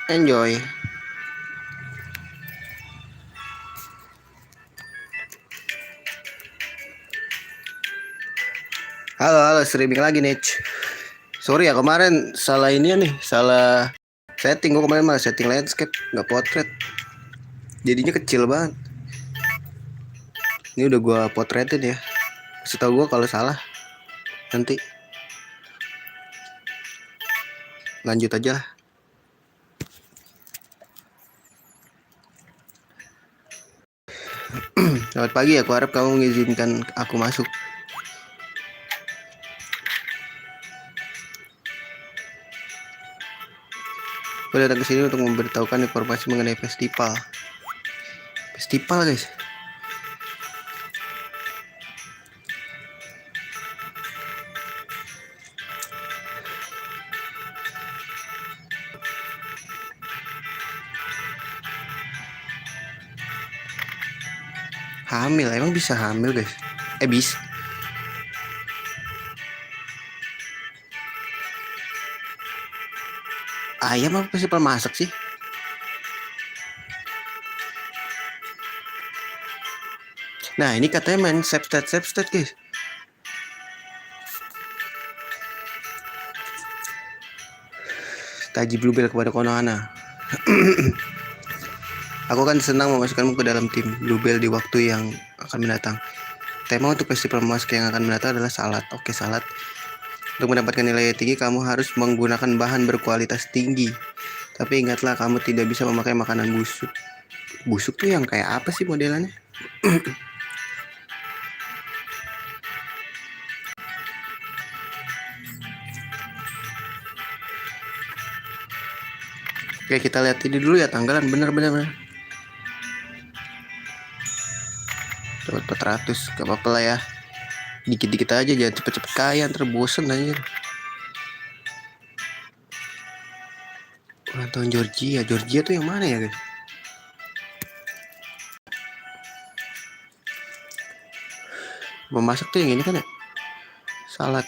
Enjoy. Halo, halo, streaming lagi nih. Sorry ya kemarin salah ini nih, salah setting. Gue kemarin malah setting landscape, nggak portrait. Jadinya kecil banget. Ini udah gue potretin ya. Kasih tau gue kalau salah. Nanti lanjut aja lah. Selamat pagi, aku harap kamu mengizinkan aku masuk. Aku datang ke sini untuk memberitahukan informasi mengenai festival. Festival guys. Hamil, emang bisa hamil guys? Bisa. Ayam apa festival masak sih? Nah ini katanya main save state guys. Taji Bluebell kepada Konohana. Aku akan senang memasukkanmu ke dalam tim Bluebell di waktu yang akan mendatang. Tema untuk festival mask yang akan mendatang adalah salad. Oke, salad. Untuk mendapatkan nilai tinggi, kamu harus menggunakan bahan berkualitas tinggi. Tapi ingatlah, kamu tidak bisa memakai makanan busuk. Busuk tuh yang kayak apa sih modelannya? Oke, kita lihat ini dulu ya tanggalan. Bener. Dapat 400, gak apa-apa lah ya. Dikit-dikit aja, jangan cepet-cepet kaya, ntar bosen aja. Ulang tahun Georgia. Georgia tuh yang mana ya guys? Memasak tuh yang ini kan ya? Salad.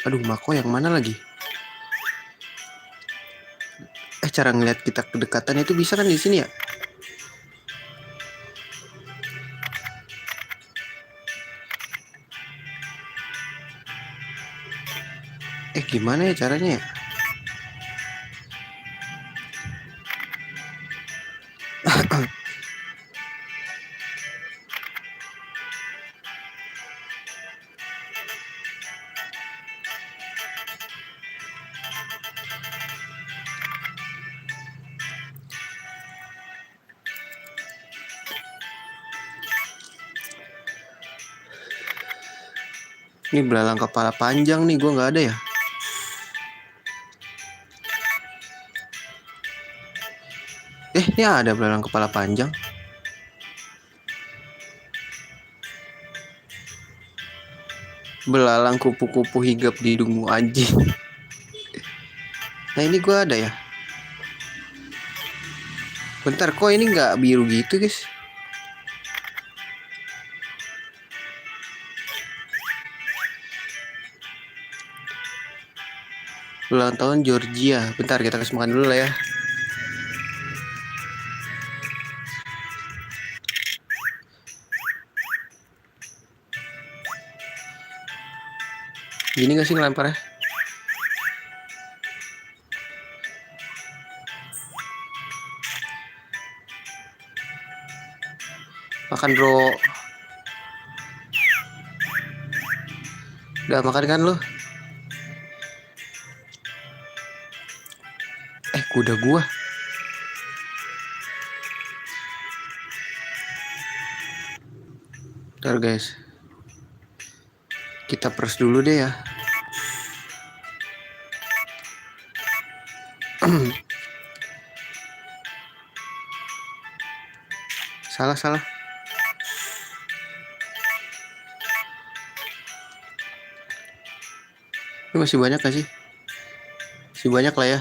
Aduh, Mako yang mana lagi? Cara ngeliat kita kedekatan itu bisa kan di sini ya? Gimana ya caranya ya? Ini belalang kepala panjang nih, gue nggak ada ya. Ini ada belalang kepala panjang. Belalang kupu-kupu higap di hidungmu anjing. Nah ini gue ada ya. Bentar, kok ini nggak biru gitu guys? Ulang tahun Georgia. Bentar, kita kasih makan dulu lah ya. Gini gak sih ngelamparnya? Makan bro. Udah makan kan lo? Kuda gua. Bentar guys. Kita press dulu deh ya. Salah. Ini masih banyak gak sih? Masih banyak lah ya.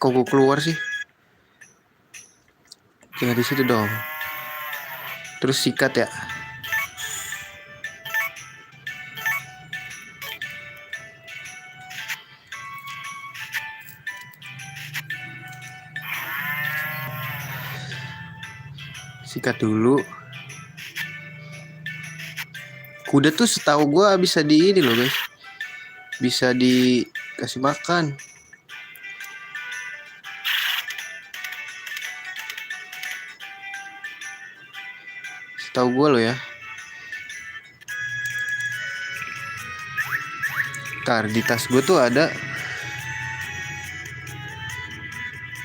Kok gue keluar sih? Tinggal di situ dong. Terus sikat ya. Sikat dulu. Kuda tuh setahu gue bisa di ini loh guys. Bisa dikasih makan. Setahu gue loh ya. Ntar di tas gue tuh ada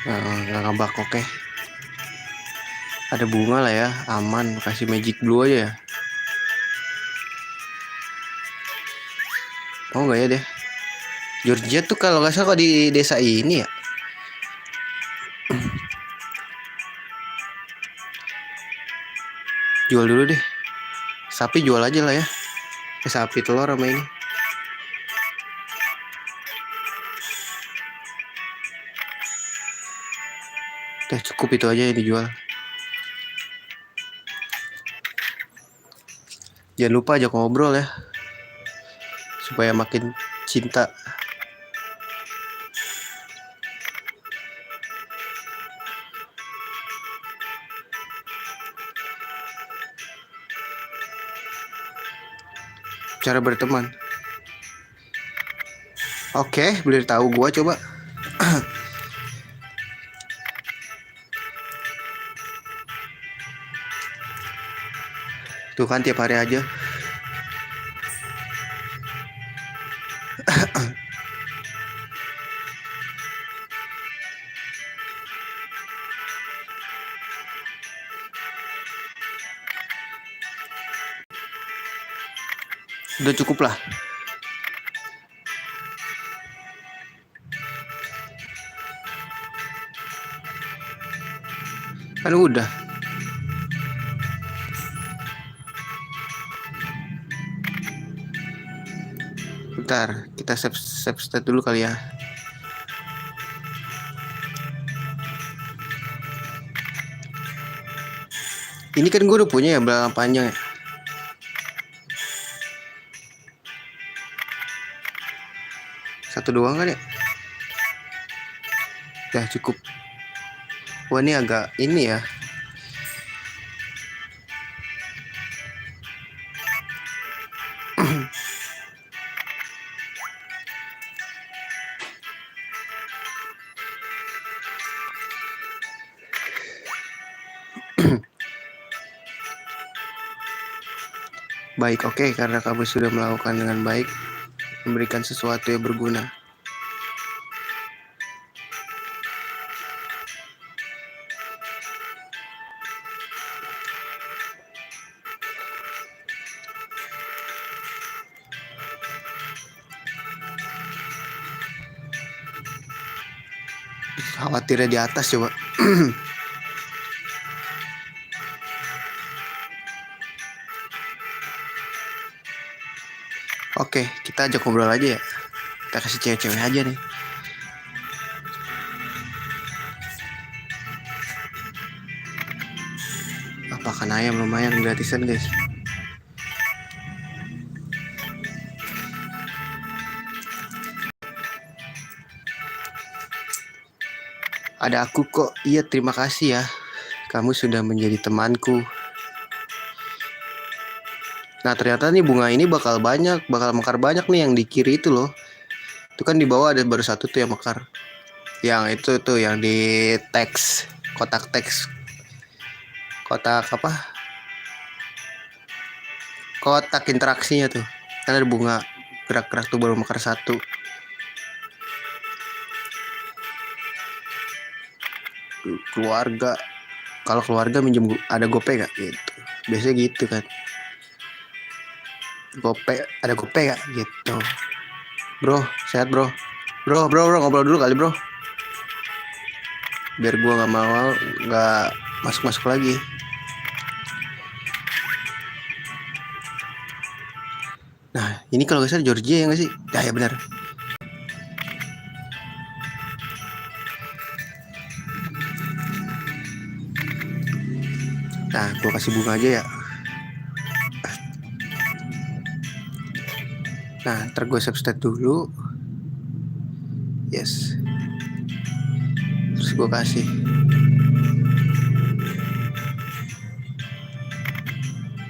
nggak ngambak, oke. Ada bunga lah ya, aman. Kasih magic blue aja ya. Oh nggak ya deh. Georgia tuh kalau nggak salah di desa ini ya. Jual dulu deh. Sapi jual aja lah ya. Sapi telur sama ini. Cukup itu aja yang dijual. Jangan lupa ajak ngobrol ya, supaya makin cinta. Cara berteman. Oke, boleh tahu gua coba. Tuh kan tiap hari aja. Udah cukup lah. Kan udah. Bentar, kita save state dulu kali ya. Ini kan gue udah punya ya belakang panjang ya. Satu doang kan ya? Udah cukup. Wah ini agak ini ya. Baik, oke, karena kamu sudah melakukan dengan baik, memberikan sesuatu yang berguna. Khawatirnya di atas coba. Oke, kita ajak ngobrol aja ya. Kita kasih cewek-cewek aja nih. Pakan ayam lumayan gratisan guys. Ada aku kok. Iya, terima kasih ya. Kamu sudah menjadi temanku. Nah ternyata nih bunga ini bakal mekar banyak nih yang di kiri itu loh. Itu kan di bawah ada baru satu tuh yang mekar. Yang itu tuh yang di teks, kotak teks. Kotak apa? Kotak interaksinya tuh. Kan ada bunga gerak-gerak tuh baru mekar satu. Keluarga. Kalau keluarga minjem ada gopay gak gitu. Biasanya gitu kan. Ada gopay gak gitu. Bro, sehat bro. Bro, ngobrol dulu kali bro. Biar gua gak masuk lagi. Nah, ini kalau gak salah Georgia ya gak sih? Ya benar. Gue kasih bunga aja ya. Nah, ntar gue save state dulu. Yes. Terus gue kasih.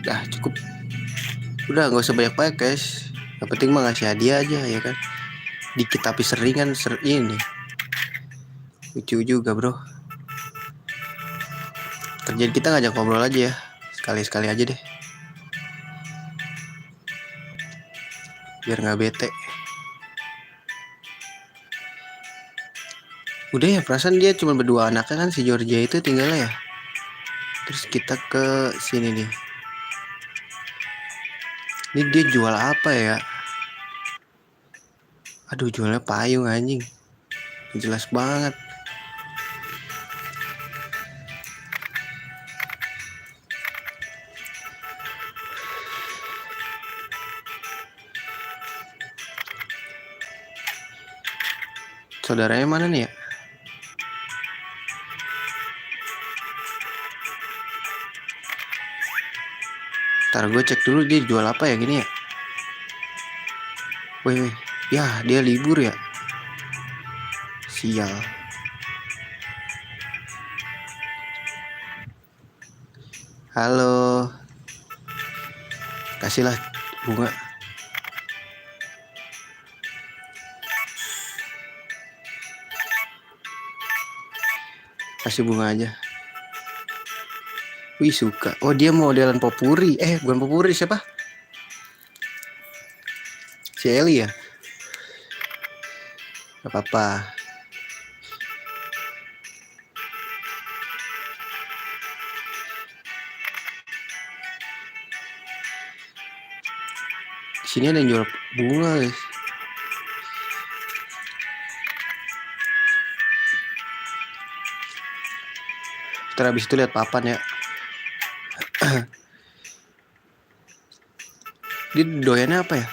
Dah cukup. Udah gak usah banyak-banyak guys. Yang penting mah ngasih hadiah aja ya kan. Dikit tapi sering kan ini. Lucu juga bro. Kerjaan kita ngajak ngobrol aja ya. Sekali-sekali aja deh. Biar gak bete. Udah ya, perasaan dia cuma berdua anaknya kan, si Georgia itu tinggalnya ya. Terus kita ke sini nih. Ini dia jual apa ya? Aduh, jualnya payung anjing. Jelas banget. Saudaranya mana nih ya? Ntar gue cek dulu dia jual apa ya gini ya. Wih, ya dia libur ya. Sial. Halo. Kasihlah bunga. Kasih bunga aja. Wih suka. Oh dia modelan Popuri. Bukan Popuri, siapa? Si Eli ya. Gak apa-apa. Di sini ada yang jual bunga guys. Ntar habis itu lihat papan ya. Dia doyannya apa ya?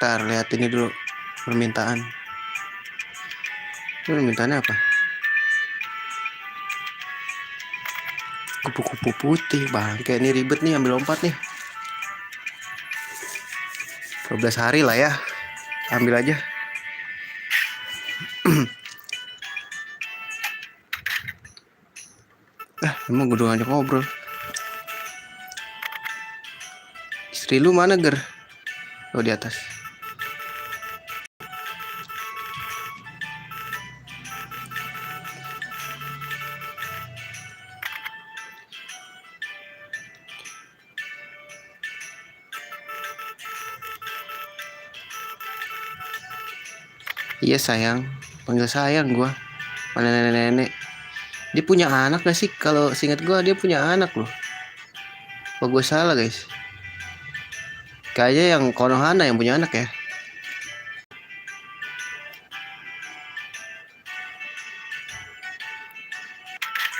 Ntar lihat ini dulu permintaan. Ini permintaannya apa? Kupu-kupu putih. Bangke, ini ribet nih ambil lompat nih. 12 hari lah ya. Ambil aja. Emang gue udah ngajak ngobrol. Istri lu mana Ger? Oh di atas. Iya sayang, panggil sayang gua. Mana nenek-nenek. Dia punya anak gak sih? Kalau seingat gua dia punya anak loh. Apa gue salah guys? Kayaknya yang Konohana yang punya anak ya.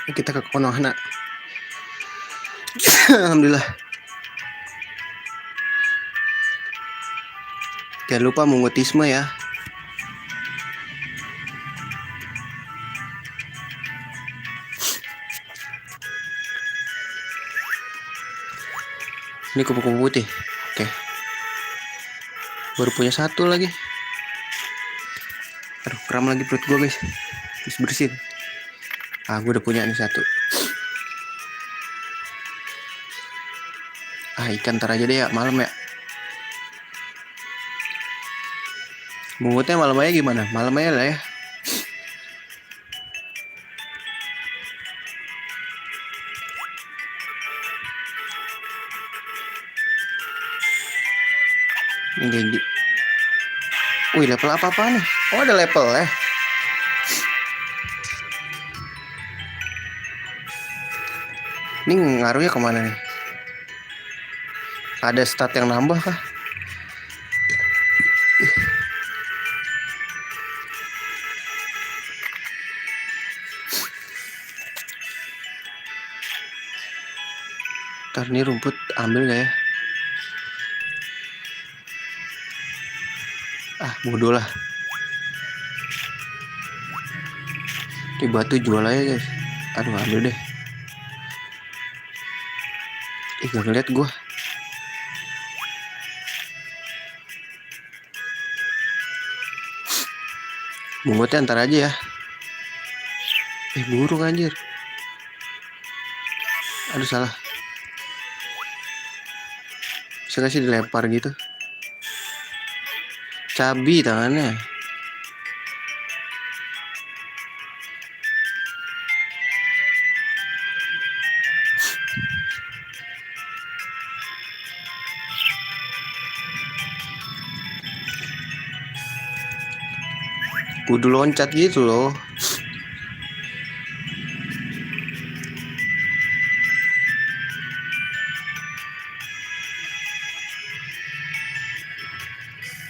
Kita ke Konohana. Alhamdulillah. Jangan lupa mengutisme ya. Ini kupu-kupu putih. Oke. Baru punya satu lagi. Aduh, kram lagi perut gue guys. Terus bersihin. Gue udah punya nih satu. Ikan ntar aja deh ya, malam ya. Mungutnya malam aja gimana? Malam aja lah ya. Ini wih, level apa nih? Oh, ada level ya. Ini ngaruhnya kemana nih? Ada stat yang nambah kah? Ntar nih rumput ambil gak ya? Bodoh lah. Ini batu jual aja guys. Aduh ambil deh. Gak ngeliat gue. Bungutnya antar aja ya. Burung anjir. Aduh salah. Bisa gak sih dilempar gitu? Cabi tangannya. Kudu loncat gitu loh.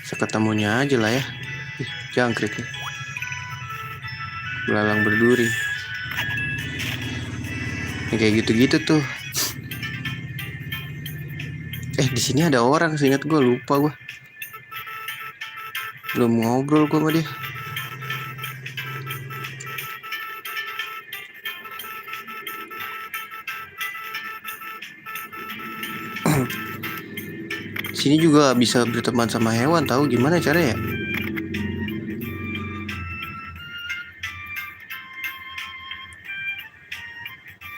Seketemunya aja lah ya. Jangkrik nih. Belalang berduri. Ini kayak gitu-gitu tuh. Di sini ada orang, seingat gue, lupa gue. Belum ngobrol gue sama dia. Sini juga bisa berteman sama hewan, tahu gimana caranya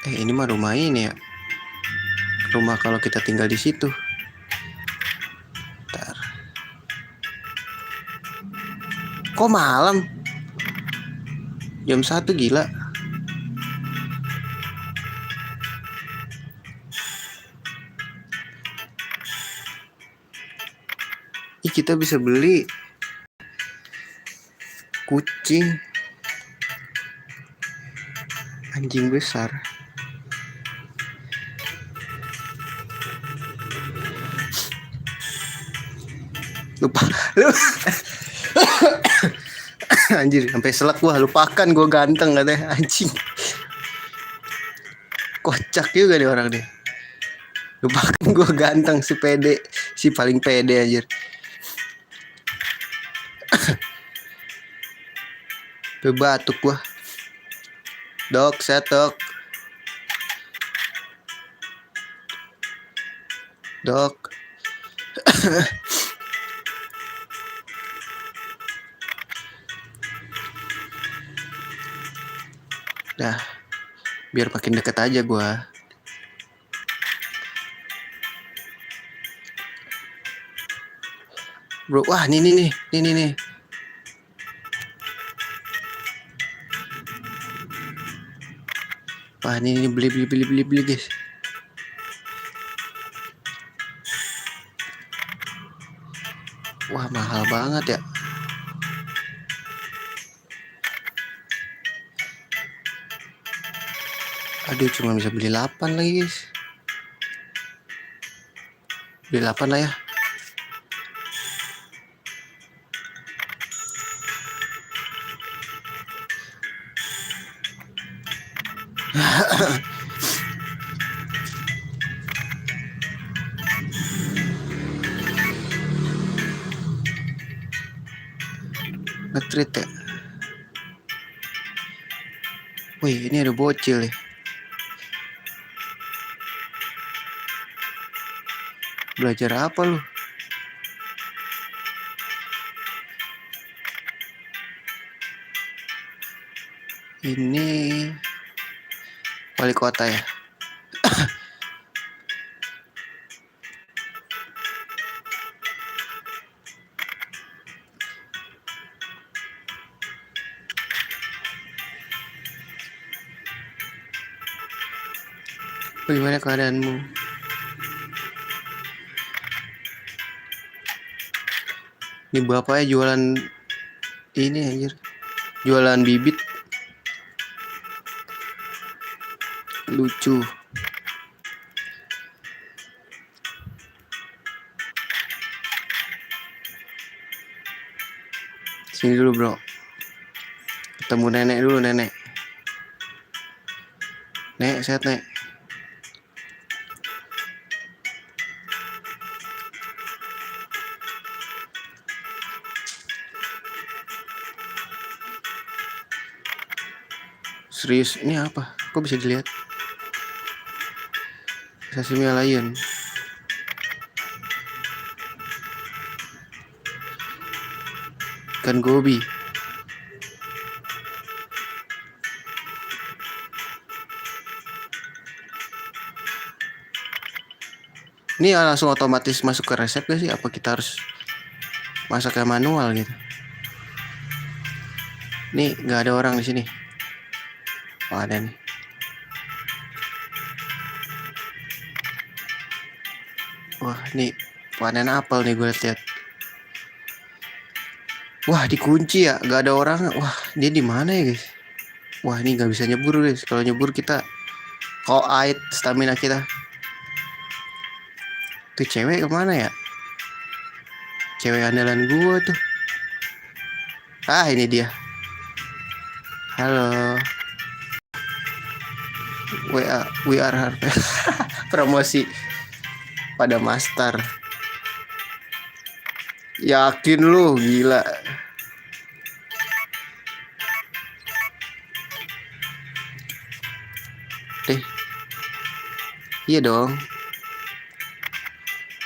ya? Ini mah rumah ini ya. Rumah kalau kita tinggal di situ. Bentar. Kok malam? Jam 1 gila. Kita bisa beli kucing, anjing besar. Lupa lu. Anjir, sampai selak gua, lupakan gua ganteng katanya, anjing. Kocak juga nih orang deh. Lupakan gua ganteng, si pede, si paling pede anjir. Batuk gua. Dok, set dok. Dok. Dah, biar makin deket aja gua. Bro, wah nih. Wah ini beli guys. Wah mahal banget ya. Aduh cuma bisa beli 8 lagi guys. Beli 8 lah ya. Ngetrit ya. Wih ini ada bocil ya. Belajar apa lu? Ini wali kota ya. Bagaimana keadaanmu? Ini bapaknya jualan ini anjir. Jualan bibit. Lucu. Sini dulu bro. Ketemu nenek dulu, nenek. Nek, sehat nek. Serius, ini apa? Kok bisa dilihat? Sashimi lion. Ikan gobi. Ini langsung otomatis masuk ke resep gak sih? Apa kita harus masak kayak manual gitu? Nih nggak ada orang di sini. Oh, ada nih. Wah, nih panen apel nih gue lihat. Wah, dikunci ya, nggak ada orang. Wah, dia di mana ya guys? Wah, ini nggak bisa nyebur guys. Kalau nyebur kita ait stamina kita. Tuh cewek kemana ya? Cewek andalan gue tuh. Ah, ini dia. Halo. We are Harvest. Promosi pada master. Yakin lu, gila. Deh. Iya dong.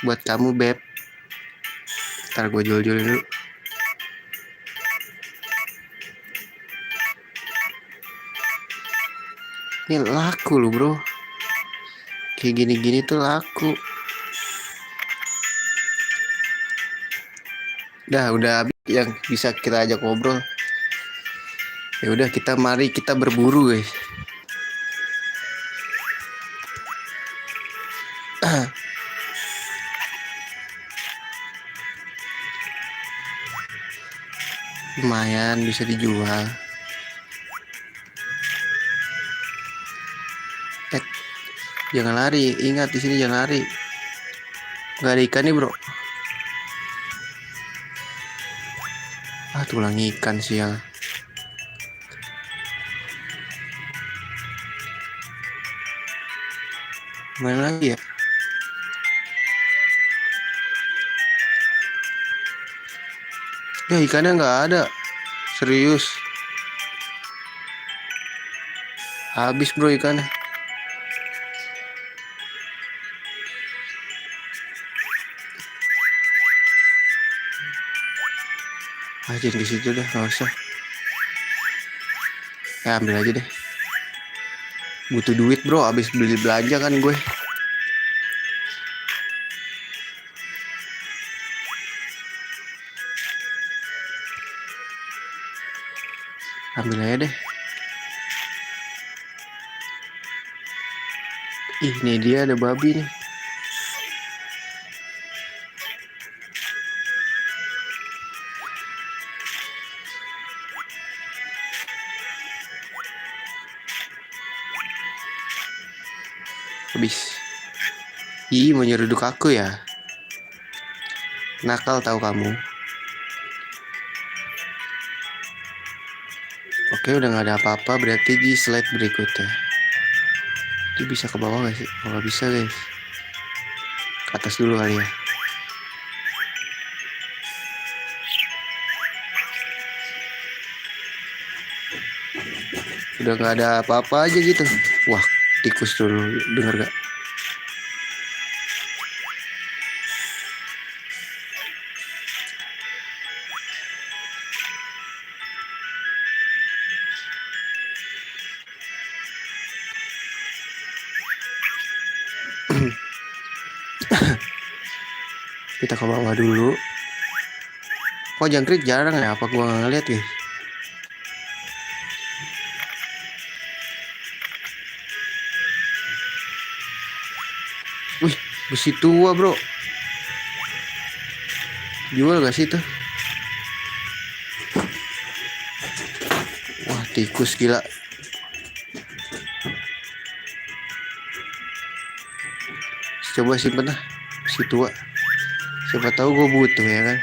Buat kamu, Beb. Ntar gue jual-jualin dulu. Ini laku loh bro. Kayak gini-gini tuh laku. Udah habis yang bisa kita ajak ngobrol. Ya udah, mari kita berburu guys. Lumayan bisa dijual. Jangan lari, ingat di sini jangan lari. Gak ada ikan nih bro. Ah, tulang ikan sial. Mana lagi ya? Ya ikannya nggak ada. Serius. Habis bro ikannya. Jangan di situ deh, nggak usah. Ya ambil aja deh. Butuh duit bro, habis beli belanja kan gue. Ambil aja deh. Ini dia ada babi nih. Habis. Ih, mau nyeruduk aku ya. Nakal tahu kamu. Oke, udah nggak ada apa-apa, berarti di slide berikutnya. Dia bisa ke bawah gak sih? Oh, gak bisa guys. Ke atas dulu kali ya. Udah nggak ada apa-apa aja gitu. Wah, tikus dulu, denger gak? Kita ke bawah dulu. Kok jangkrik jarang ya? Apa gua nggak ngeliat guys? Wih, besi tua bro. Jual gak sih tuh? Wah, tikus gila. Coba simpen lah, besi tua. Siapa tahu gue butuh ya kan.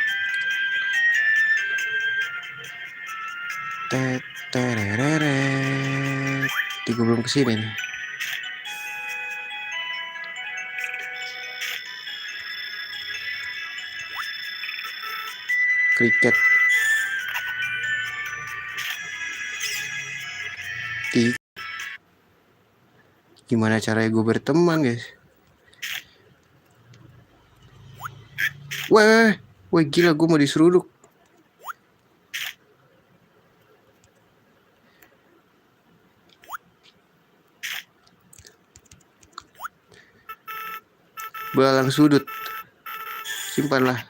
Tereret. Gue belum kesini nih. Kriket. Gimana caranya gue berteman, guys? Weh, gila, gue mau diseruduk. Belalang sudut. Simpanlah.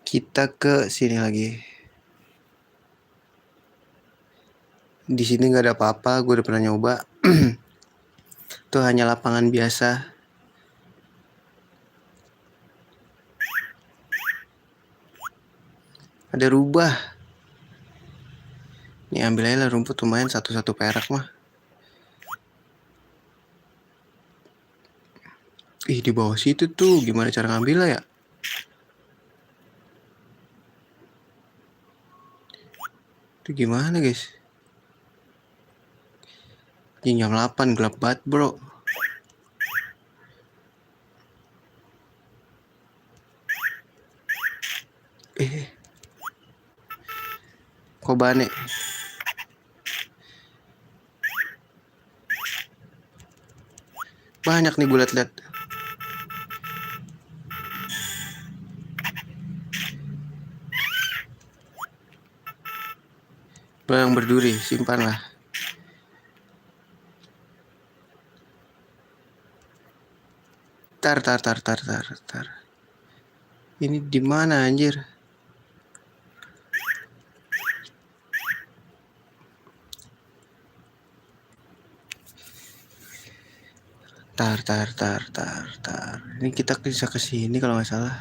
Kita ke sini lagi. Di sini nggak ada apa-apa. Gue udah pernah nyoba. Itu hanya lapangan biasa. Ada rubah. Ini ambil aja lah rumput, lumayan 1 perak mah. Ih, di bawah situ tuh. Gimana cara ngambilnya ya? Itu gimana, guys? Ini jam 8, gelap banget, bro. Kok bane? Banyak nih gue liat-liat. Belalang berduri, simpanlah. Tar. Ini di mana anjir? Tar. Ini kita bisa ke sini kalau nggak salah.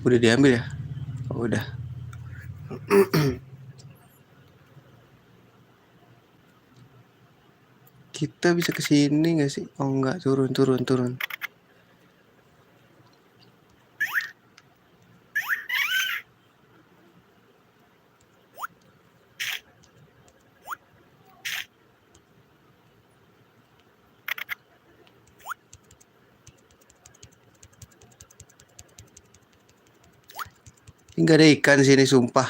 Udah diambil ya? Oh, udah. Kita bisa ke sini nggak sih? Oh nggak, turun. Ini nggak ada ikan sini, sumpah.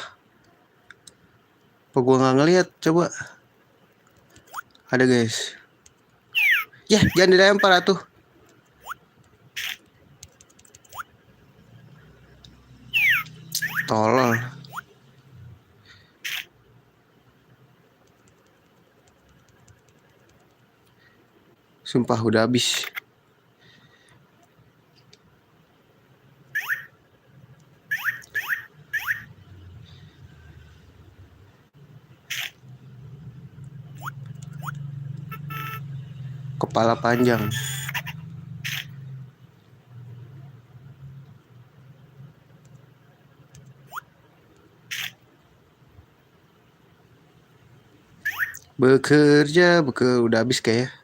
Apa gua nggak ngeliat? Coba. Ada, guys. Ya, jangan dilempar atuh. Tolol. Sumpah udah habis. Kepala panjang. Bekerja, udah habis kayak.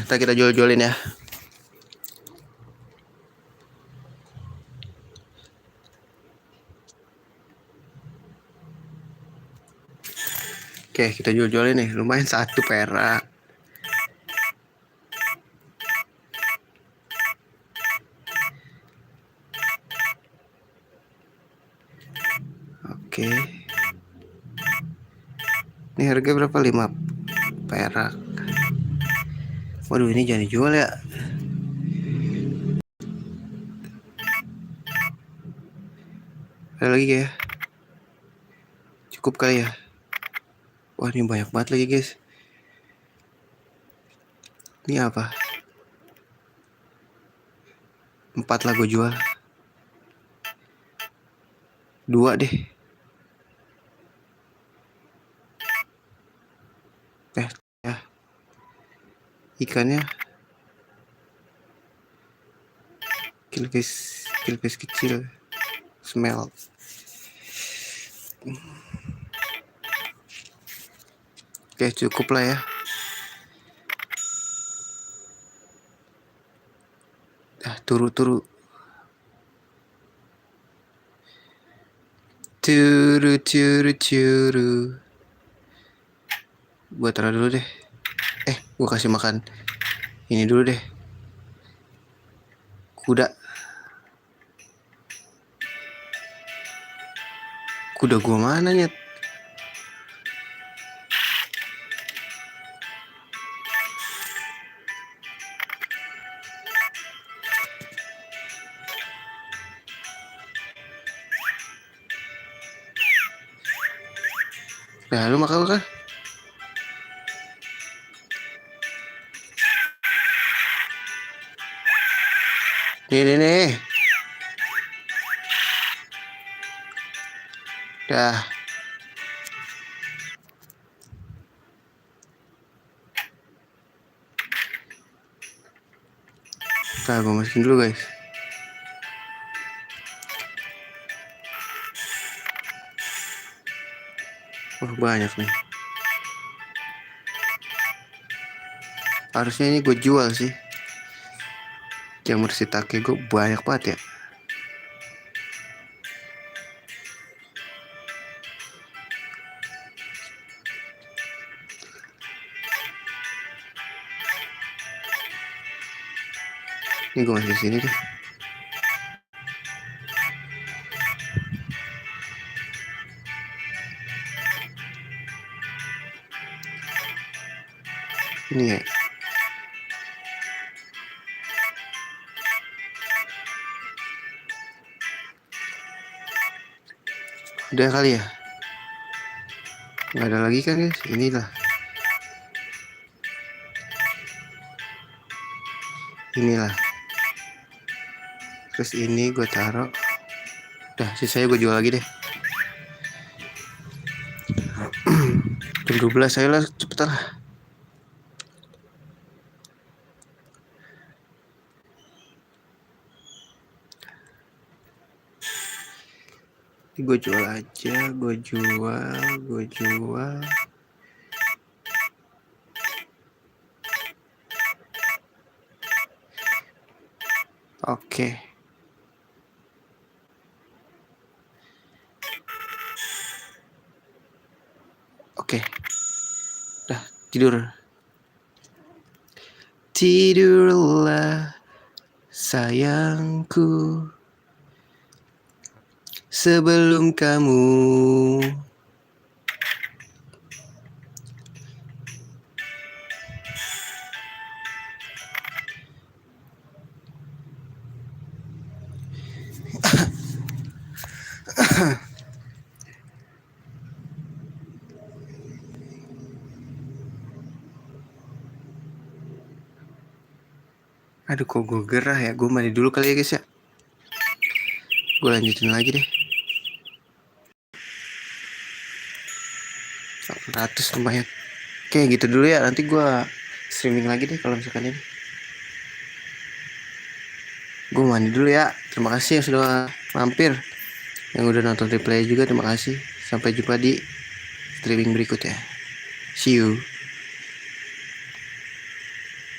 Ntar kita jual-jualin ya. Oke, kita jual-jualin nih. Lumayan 1 perak. Oke. Ini harga berapa? 5 perak. Waduh, ini jangan dijual ya. Ada lagi ya? Cukup kali ya? Wah, ini banyak banget lagi, guys. Ini apa? 4 lah gue jual. 2 deh. Ya. Ikannya kilfish kecil. Smell. Oke, cukup lah ya. Turu. Turu. Gua taruh dulu deh. Gua kasih makan ini dulu deh. Kuda. Kuda gua mana nyet? Nah, lu makan kan? Nih. Dah. Nah, gue masukin dulu guys. Wah, banyak nih. Harusnya ini gue jual sih. Jamur shiitake gue banyak banget ya. Ini gue masukin sini deh. Ini ya. Udah kali ya. Nggak ada lagi kan guys. Inilah. Inilah. Terus ini gue taruh. Udah, sisanya gue jual lagi deh. Jam 12 saya lah, cepetan lah. Ini gue jual aja, gue jual. Oke. Oke. Dah, tidur. Tidurlah sayangku sebelum kamu aduh kok gue gerah ya. Gue mandi dulu kali ya guys ya. Gue lanjutin lagi deh. 800 lumayan. Oke gitu dulu ya. Nanti gue streaming lagi deh kalau misalkan ini. Gue mandi dulu ya. Terima kasih yang sudah mampir. Yang udah nonton replay juga terima kasih. Sampai jumpa di streaming berikutnya. See you.